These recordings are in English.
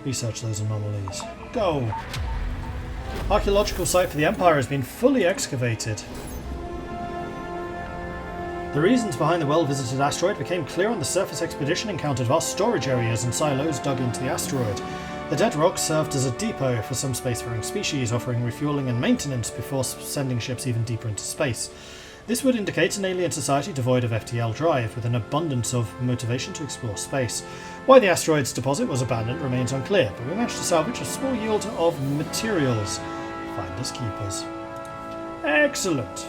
Research those anomalies. Go! Archaeological site for the Empire has been fully excavated. The reasons behind the well-visited asteroid became clear on the surface expedition encountered vast storage areas and silos dug into the asteroid. The dead rock served as a depot for some spacefaring species, offering refueling and maintenance before sending ships even deeper into space. This would indicate an alien society devoid of FTL drive, with an abundance of motivation to explore space. Why the asteroid's deposit was abandoned remains unclear, but we managed to salvage a small yield of materials. Finders keepers. Excellent!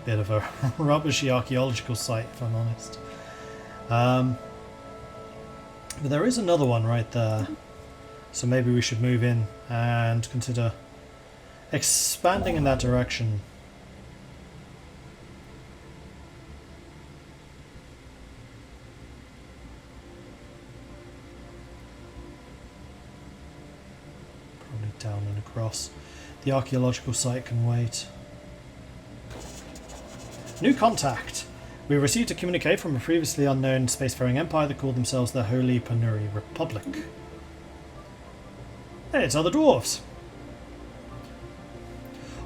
Bit of a rubbishy archaeological site, if I'm honest. But there is another one right there, so maybe we should move in and consider expanding in that direction. Probably down and across. The archaeological site can wait. New contact! We received a communique from a previously unknown spacefaring empire that called themselves the Holy Penuri Republic. Hey, it's other dwarves!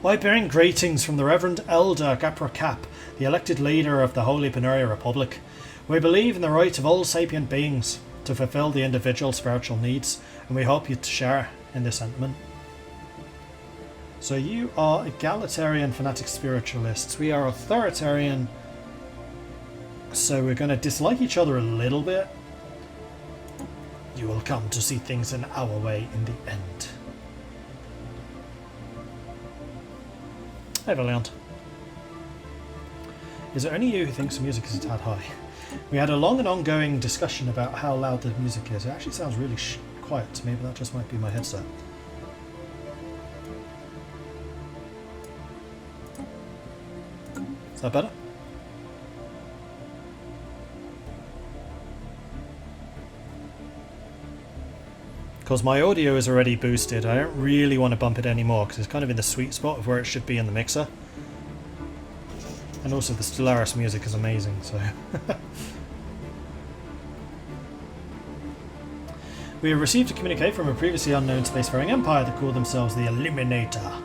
I bring greetings from the Reverend Elder Gapra Cap, the elected leader of the Holy Penuri Republic. We believe in the right of all sapient beings to fulfill the individual spiritual needs, and we hope you to share in this sentiment. So you are egalitarian fanatic spiritualists. We are authoritarian. So we're going to dislike each other a little bit. You will come to see things in our way in the end. Hey Valiant. Is it only you who thinks the music is a tad high? We had a long and ongoing discussion about how loud the music is. It actually sounds really quiet to me, but that just might be my headset. Is that better? Because my audio is already boosted, I don't really want to bump it anymore because it's kind of in the sweet spot of where it should be in the mixer. And also the Stellaris music is amazing, so... We have received a communique from a previously unknown spacefaring empire that called themselves the Eliminator.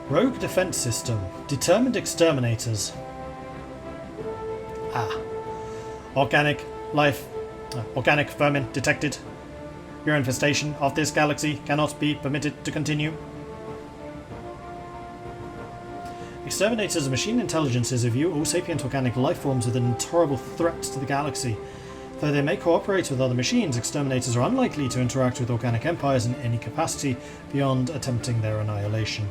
Rogue defense system. Determined exterminators. Organic life. Organic vermin detected. Your infestation of this galaxy cannot be permitted to continue. Exterminators are machine intelligences who view all sapient organic life forms as an intolerable threat to the galaxy. Though they may cooperate with other machines, exterminators are unlikely to interact with organic empires in any capacity beyond attempting their annihilation.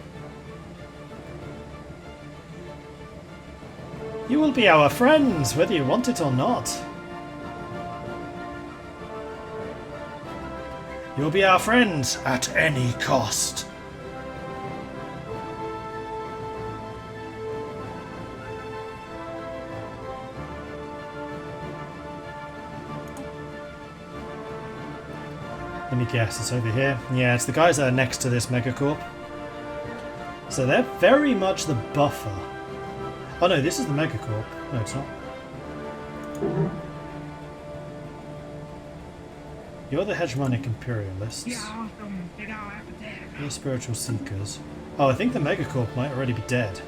You will be our friends, whether you want it or not. You'll be our friends at any cost. Let me guess, it's over here. Yeah, it's the guys that are next to this megacorp. So they're very much the buffer. Oh no, this is the megacorp. No, it's not. You're the hegemonic imperialists. You're spiritual seekers. Oh, I think the megacorp might already be dead.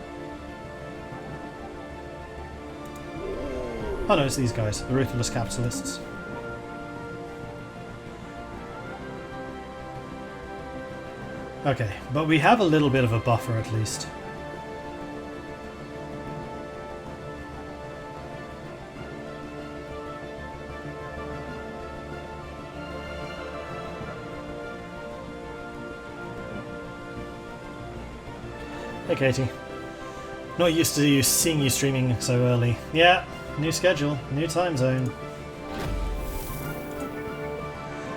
Oh no, it's these guys, the ruthless capitalists. Okay, but we have a little bit of a buffer at least. Hey Katie. Not used to seeing you streaming so early. Yeah, new schedule, new time zone.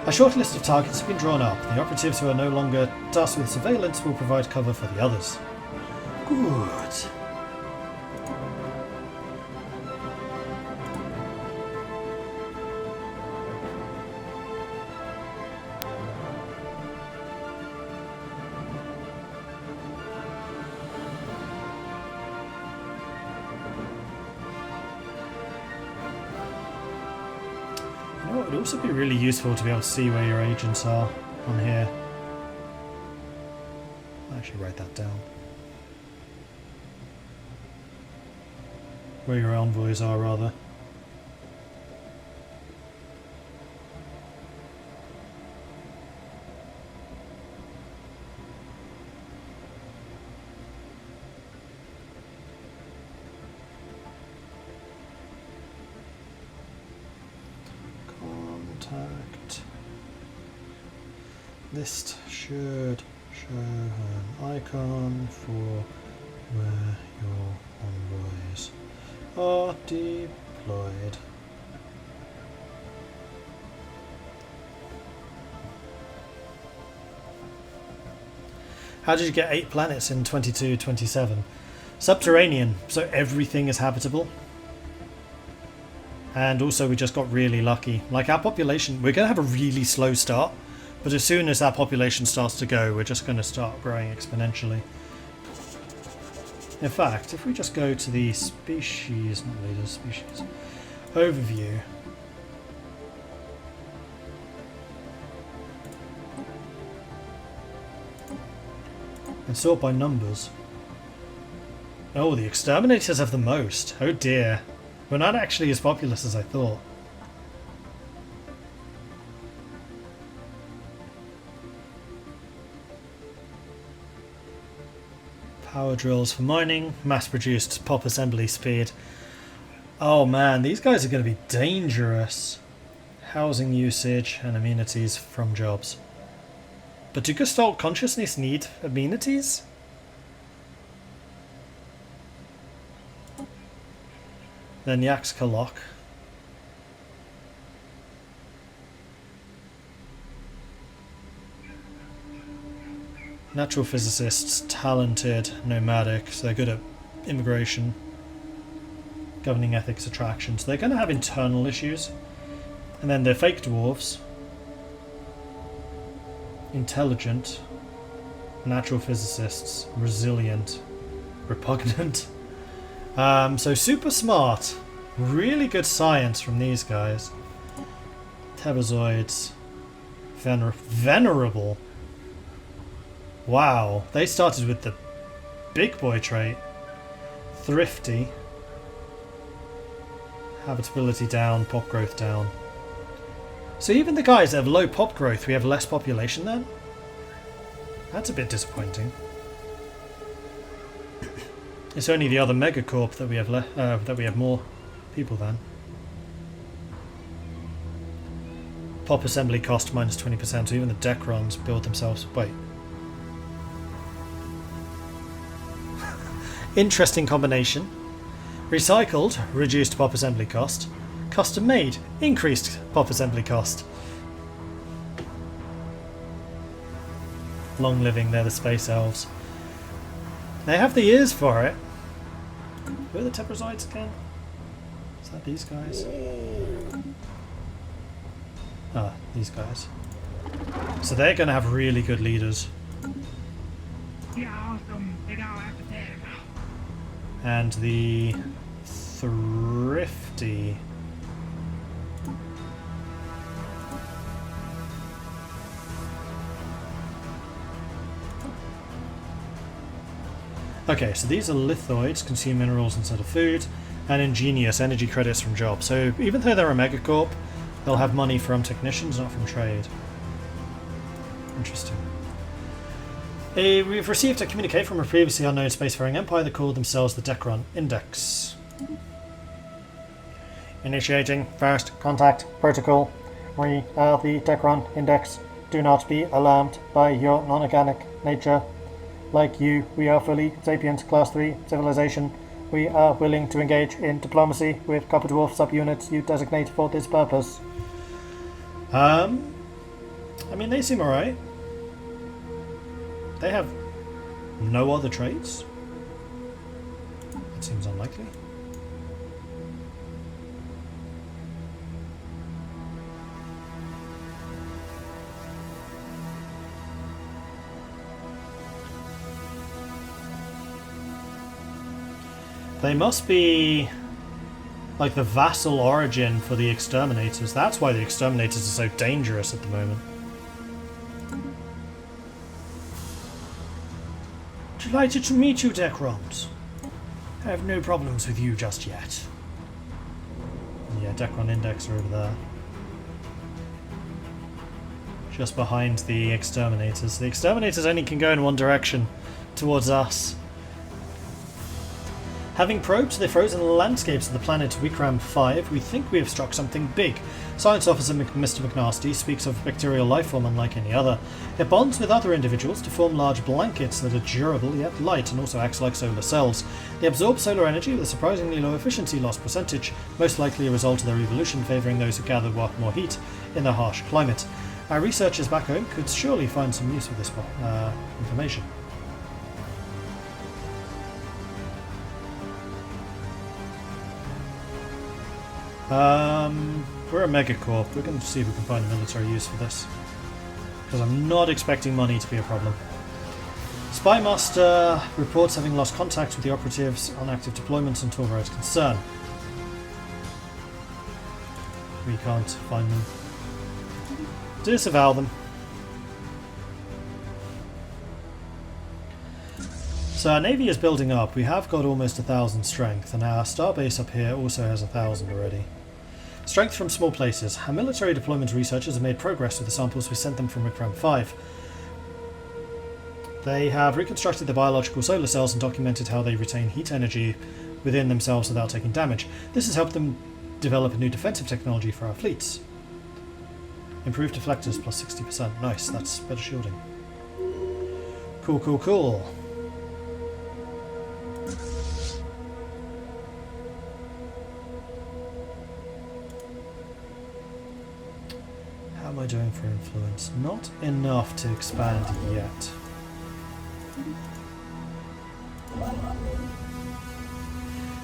A short list of targets have been drawn up. The operatives who are no longer tasked with surveillance will provide cover for the others. Good. It'd also be really useful to be able to see where your agents are on here. I'll actually write that down. Where your envoys are, rather. Contact. List should show an icon for where your envoys are deployed. How did you get 8 planets in 22-27? Subterranean, so everything is habitable. And also we just got really lucky. Like our population, we're going to have a really slow start, but as soon as our population starts to go, we're just going to start growing exponentially. In fact, if we just go to the species, not leaders, species, overview. And sort by numbers. Oh, the exterminators have the most. Oh dear. We're not actually as populous as I thought. Power drills for mining, mass-produced pop assembly speed. Oh man, these guys are going to be dangerous. Housing usage and amenities from jobs. But do Gestalt consciousness need amenities? Then Yaxka Lock. Natural physicists, talented, nomadic, so they're good at immigration, governing ethics, attraction. So they're going to have internal issues. And then they're fake dwarves. Intelligent, natural physicists, resilient, repugnant. So super smart, really good science from these guys. Tebazoids, venerable. Wow, they started with the big boy trait. Thrifty, habitability down, pop growth down. So even the guys that have low pop growth, we have less population then? That's a bit disappointing. It's only the other megacorp that we have more people than. Pop assembly cost minus 20%, so even the Decrons build themselves. Wait. Interesting combination. Recycled, reduced pop assembly cost. Custom made, increased pop assembly cost. Long living, they're the space elves. They have the ears for it. Who are the Tebrazoids again? Is that these guys? Ah, these guys. So they're going to have really good leaders. And the thrifty. Okay, so these are lithoids, consume minerals instead of food, and ingenious, energy credits from jobs. So even though they're a megacorp, they'll have money from technicians, not from trade. Interesting. We've received a communique from a previously unknown spacefaring empire that called themselves the Decron Index. Initiating first contact protocol. We are the Decron Index. Do not be alarmed by your non-organic nature. Like you, we are fully sapient Class 3 civilization. We are willing to engage in diplomacy with Copper Dwarf subunits you designate for this purpose. I mean, they seem alright. They have no other traits? That seems unlikely. They must be like the vassal origin for the exterminators. That's why the exterminators are so dangerous at the moment. Delighted to meet you, Decrons. I have no problems with you just yet. Yeah, Decron Index are over there. Just behind the exterminators. The exterminators only can go in one direction, towards us. Having probed the frozen landscapes of the planet Wikram 5, we think we have struck something big. Science Officer Mr. McNasty speaks of a bacterial lifeform unlike any other. It bonds with other individuals to form large blankets that are durable yet light and also acts like solar cells. They absorb solar energy with a surprisingly low efficiency loss percentage, most likely a result of their evolution favouring those who gather more heat in their harsh climate. Our researchers back home could surely find some use for this information. We're a megacorp. We're going to see if we can find a military use for this. Because I'm not expecting money to be a problem. Spymaster reports having lost contact with the operatives on active deployments until right concern. We can't find them. Disavow them. So our navy is building up. We have got almost 1,000 strength, and our starbase up here also has 1,000 already. Strength from small places. Our military deployment researchers have made progress with the samples we sent them from Wikram 5. They have reconstructed the biological solar cells and documented how they retain heat energy within themselves without taking damage. This has helped them develop a new defensive technology for our fleets. Improved deflectors plus 60%. Nice, that's better shielding. Cool, cool, cool. How am I doing for influence? Not enough to expand yet.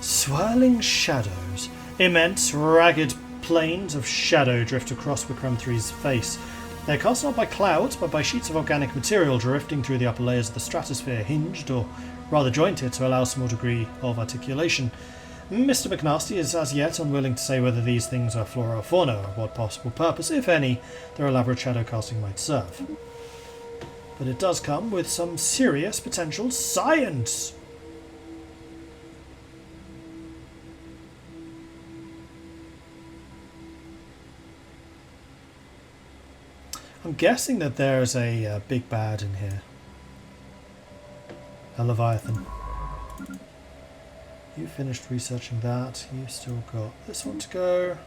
Swirling shadows. Immense, ragged planes of shadow drift across Wikram 3's face. They are cast not by clouds, but by sheets of organic material drifting through the upper layers of the stratosphere, hinged, or rather jointed, to allow a small degree of articulation. Mr. McNasty is as yet unwilling to say whether these things are flora or fauna, or what possible purpose, if any, their elaborate shadow casting might serve. But it does come with some serious potential science! I'm guessing that there's a big bad in here. A Leviathan. You finished researching that. You've still got this one to go.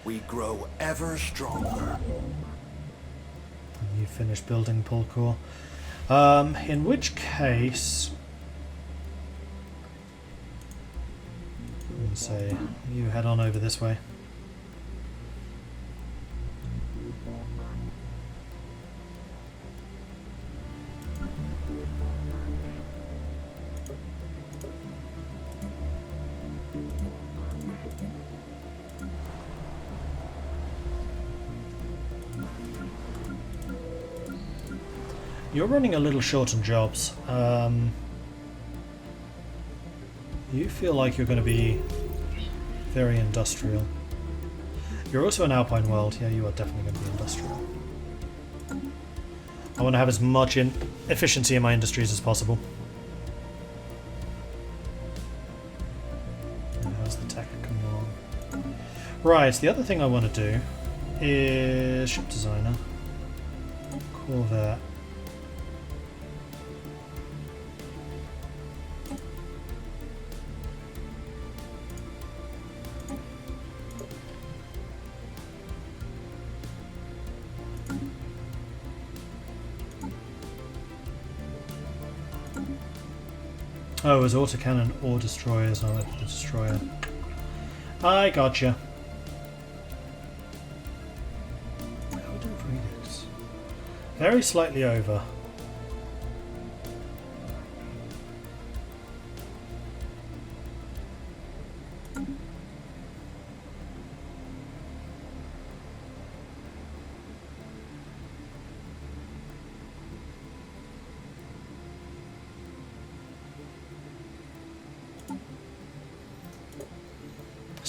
We grow ever stronger. And you finished building Pulkor. In which case, I'm going to say you head on over this way. You're running a little short on jobs. You feel like you're going to be very industrial. You're also an alpine world. Yeah, you are definitely going to be industrial. I want to have as much efficiency in my industries as possible. How's the tech coming along? Right, the other thing I want to do is ship designer. Corvette. Oh, it was autocannon or destroyers, not the destroyer. I gotcha. Elder Redux. Very slightly over.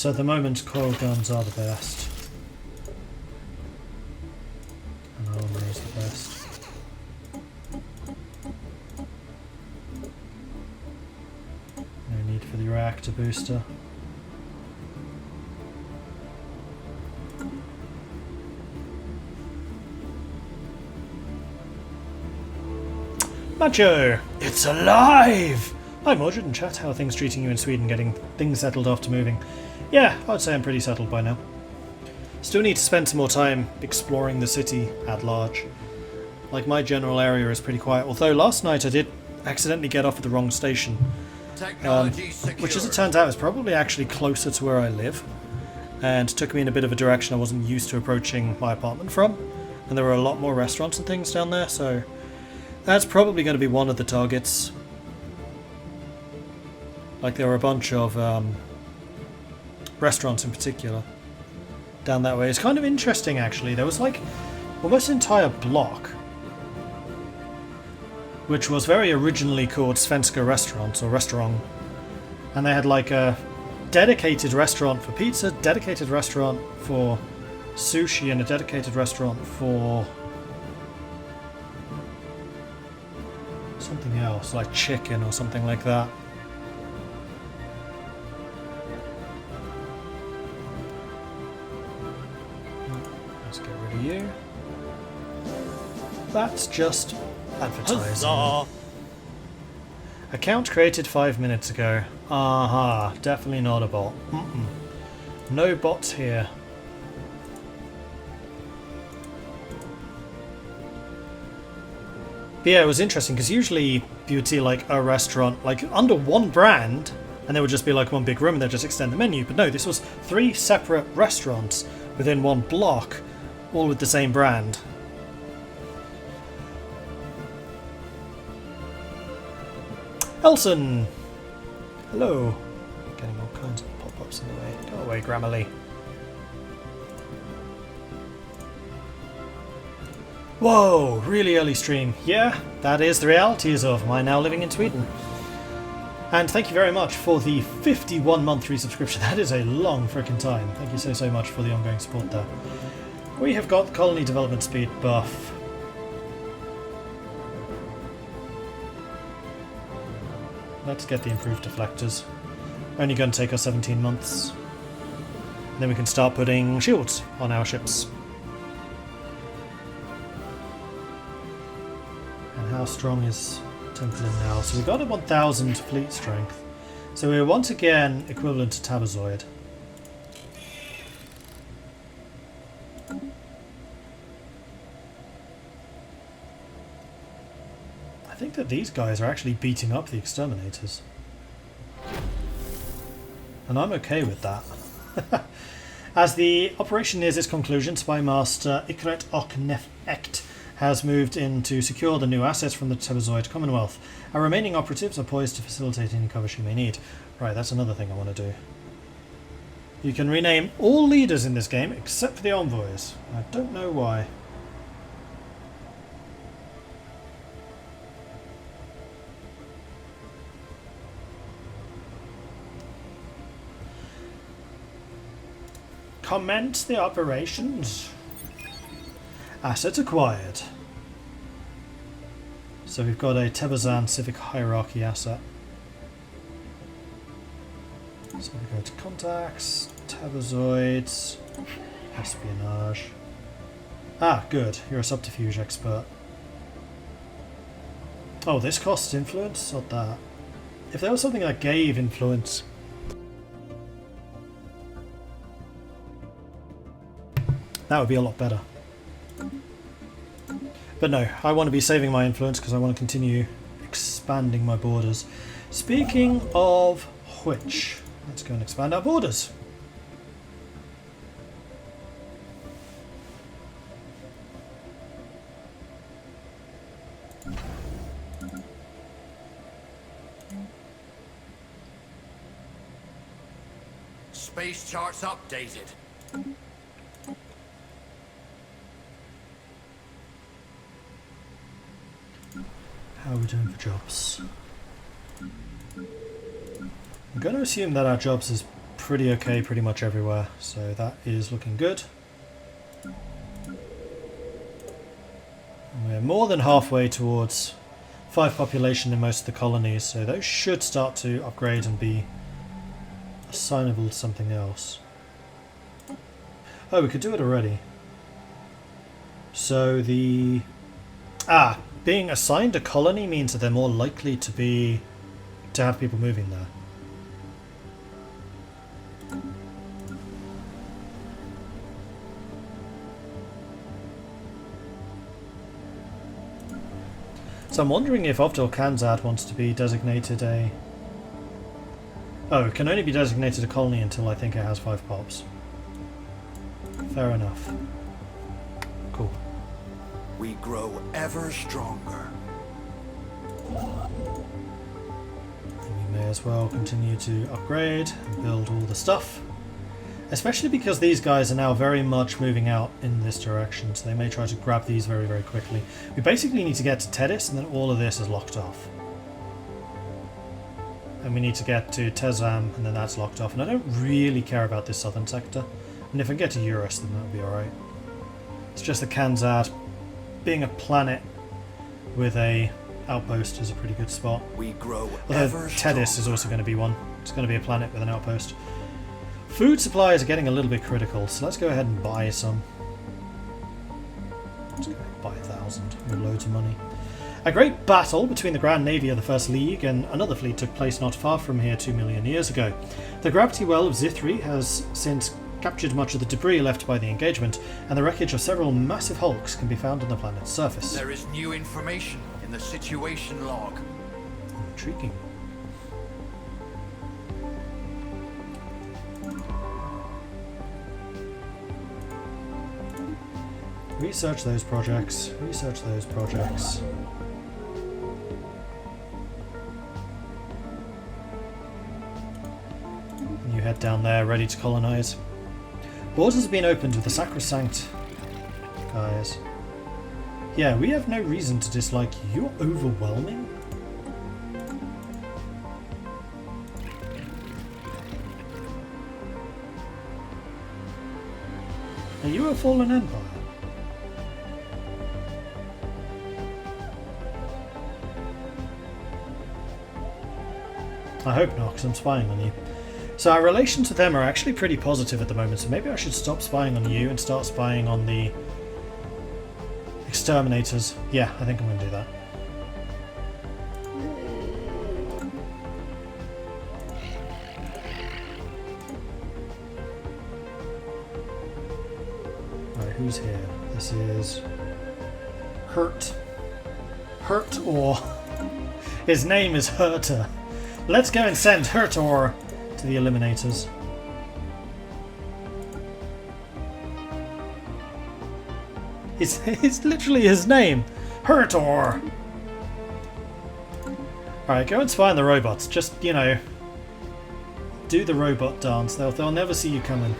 So at the moment, coil guns are the best. And armor is the best. No need for the reactor booster. Macho! It's alive! Hi Mordred and chat, how are things treating you in Sweden, getting things settled after moving? Yeah, I would say I'm pretty settled by now. Still need to spend some more time exploring the city at large. Like, my general area is pretty quiet, although last night I did accidentally get off at the wrong station. Which as it turns out is probably actually closer to where I live, and took me in a bit of a direction I wasn't used to approaching my apartment from, and there were a lot more restaurants and things down there, so that's probably going to be one of the targets. Like, there were a bunch of restaurants in particular down that way. It's kind of interesting actually. There was like almost an entire block which was very originally called Svenska Restaurants or Restaurant, and they had like a dedicated restaurant for pizza, dedicated restaurant for sushi, and a dedicated restaurant for something else like chicken or something like that. Let's get rid of you. That's just advertising. Huzzah! Account created 5 minutes ago. Aha, definitely not a bot. No bots here. But yeah, it was interesting because usually you would see like a restaurant like under one brand and there would just be like one big room and they'd just extend the menu. But no, this was 3 separate restaurants within one block, all with the same brand. Elson! Hello. Getting all kinds of pop-ups in the way. Go away, Grammarly. Whoa, really early stream. Yeah, that is the realities of my now living in Sweden. And thank you very much for the 51-month resubscription. That is a long frickin' time. Thank you so much for the ongoing support there. We have got colony development speed buff. Let's get the improved deflectors. Only going to take us 17 months. And then we can start putting shields on our ships. And how strong is Templin now? So we got a 1000 fleet strength. So we're once again equivalent to Tabazoid. I think that these guys are actually beating up the exterminators. And I'm okay with that. As the operation nears its conclusion, Spymaster Ikret Okneft has moved in to secure the new assets from the Tabazoid Commonwealth. Our remaining operatives are poised to facilitate any cover she may need. Right, that's another thing I want to do. You can rename all leaders in this game except for the envoys. I don't know why. Commence the operations. Assets acquired. So we've got a Tebazan Civic Hierarchy asset. So we go to contacts, Tabazoids, espionage. Ah, good. You're a subterfuge expert. Oh, this costs influence? Not that. If there was something that gave influence. That would be a lot better. But no, I want to be saving my influence because I want to continue expanding my borders. Speaking of which, let's go and expand our borders. Space charts updated. How are we doing for jobs? I'm going to assume that our jobs is pretty okay pretty much everywhere, so that is looking good. We're more than halfway towards 5 population in most of the colonies, so those should start to upgrade and be assignable to something else. Oh, we could do it already. So the... being assigned a colony means that they're more likely to have people moving there. So I'm wondering if Ovdal Tungr wants to be designated a... Oh, it can only be designated a colony until I think it has 5 pops. Fair enough. Cool. We grow ever stronger. And we may as well continue to upgrade and build all the stuff. Especially because these guys are now very much moving out in this direction, so they may try to grab these very, very quickly. We basically need to get to Tedis, and then all of this is locked off. And we need to get to Tezam, and then that's locked off. And I don't really care about this southern sector. And if I get to Eurus, then that'll be alright. It's just that Kanzad, being a planet with a outpost, is a pretty good spot. We grow Although Tedis is also going to be one. It's going to be a planet with an outpost. Food supplies are getting a little bit critical, so let's go ahead and buy some. Let's go ahead and buy 1,000 with loads of money. A great battle between the Grand Navy of the First League and another fleet took place not far from here 2 million years ago. The gravity well of Zithri has since captured much of the debris left by the engagement, and the wreckage of several massive hulks can be found on the planet's surface. There is new information in the situation log. Intriguing. Research those projects. Research those projects. And you head down there, ready to colonize. Borders have been opened with the sacrosanct guys. Yeah, we have no reason to dislike you. You're overwhelming. Are you a fallen empire? I hope not, because I'm spying on you. So our relations with them are actually pretty positive at the moment, so maybe I should stop spying on you and start spying on the exterminators. Yeah, I think I'm going to do that. Right, who's here? This is Hurt. Hurt-or. His name is Hurter. Let's go and send Hurtor to the Eliminators. It's literally his name. Hurtor! Alright, go and spy on the robots. Just, you know, do the robot dance. They'll never see you coming.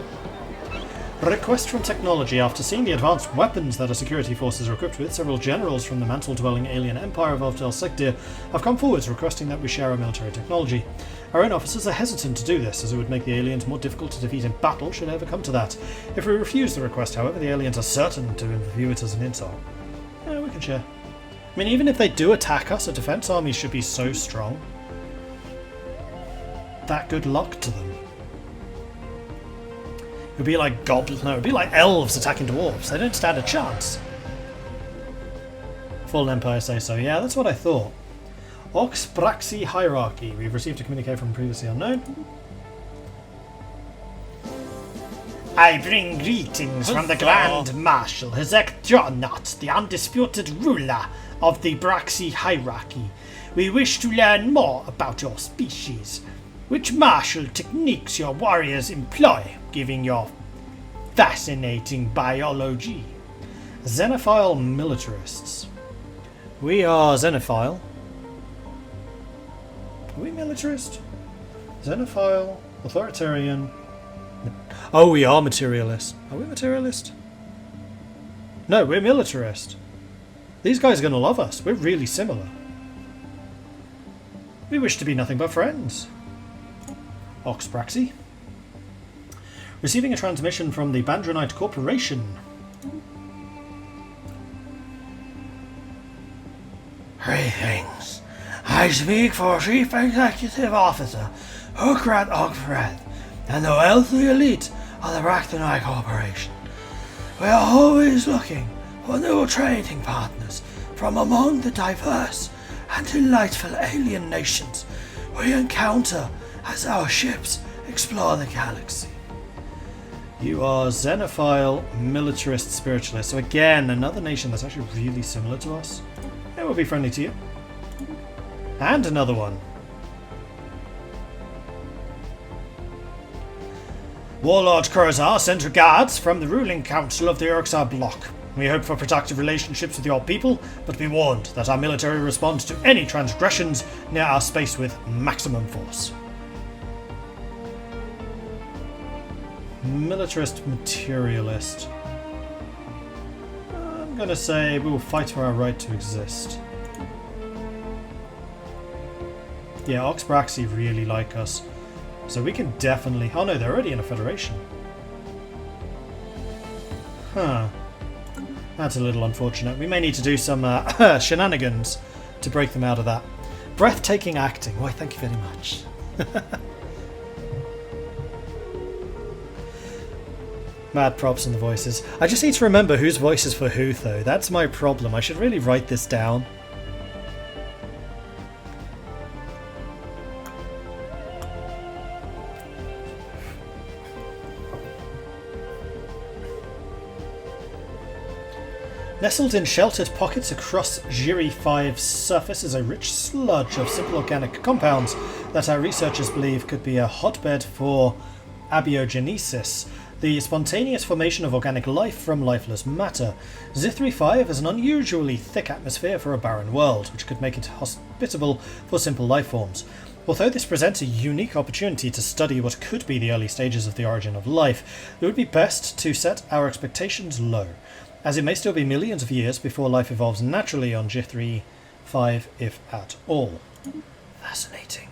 Request from technology. After seeing the advanced weapons that our security forces are equipped with, several generals from the mantle-dwelling alien empire of Ovdal Tungr have come forwards requesting that we share our military technology. Our own officers are hesitant to do this, as it would make the aliens more difficult to defeat in battle should it ever come to that. If we refuse the request, however, the aliens are certain to view it as an insult. Yeah, we can share. I mean, even if they do attack us, a defense army should be so strong. That good luck to them. It would be like goblins. No, it would be like elves attacking dwarves. They don't stand a chance. Fallen Empire say so. Yeah, that's what I thought. Oxpraxi Hierarchy. We've received a communique from previously unknown. I bring greetings from the Grand Marshal, Hezek Jonat, the undisputed ruler of the Braxi Hierarchy. We wish to learn more about your species. Which martial techniques your warriors employ, given your fascinating biology. Xenophile militarists. We are Xenophile. Are we militarist? Xenophile, authoritarian. Oh, we are materialist. Are we materialist? No, we're militarist. These guys are going to love us. We're really similar. We wish to be nothing but friends. Oxpraxy. Receiving a transmission from the Bandronite Corporation. Greetings. I speak for Chief Executive Officer Hukrat Ogfred and the wealthy elite of the Brachtonite Corporation. We are always looking for new trading partners from among the diverse and delightful alien nations we encounter as our ships explore the galaxy. You are Xenophile Militarist Spiritualist. So again, another nation that's actually really similar to us. It will be friendly to you. And another one. Warlord Kurzar sends regards from the ruling council of the Urksar bloc. We hope for productive relationships with your people, but be warned that our military responds to any transgressions near our space with maximum force. Militarist Materialist. I'm gonna say we will fight for our right to exist. Yeah, Oxbraxi really like us. So we can definitely... Oh no, they're already in a federation. Huh. That's a little unfortunate. We may need to do some shenanigans to break them out of that. Breathtaking acting. Why, thank you very much. Mad props in the voices. I just need to remember whose voice is for who, though. That's my problem. I should really write this down. Nestled in sheltered pockets across Jiri 5's surface is a rich sludge of simple organic compounds that our researchers believe could be a hotbed for abiogenesis, the spontaneous formation of organic life from lifeless matter. Zithri 5 has an unusually thick atmosphere for a barren world, which could make it hospitable for simple life forms. Although this presents a unique opportunity to study what could be the early stages of the origin of life, it would be best to set our expectations low, as it may still be millions of years before life evolves naturally on Zithri 5, if at all. Fascinating.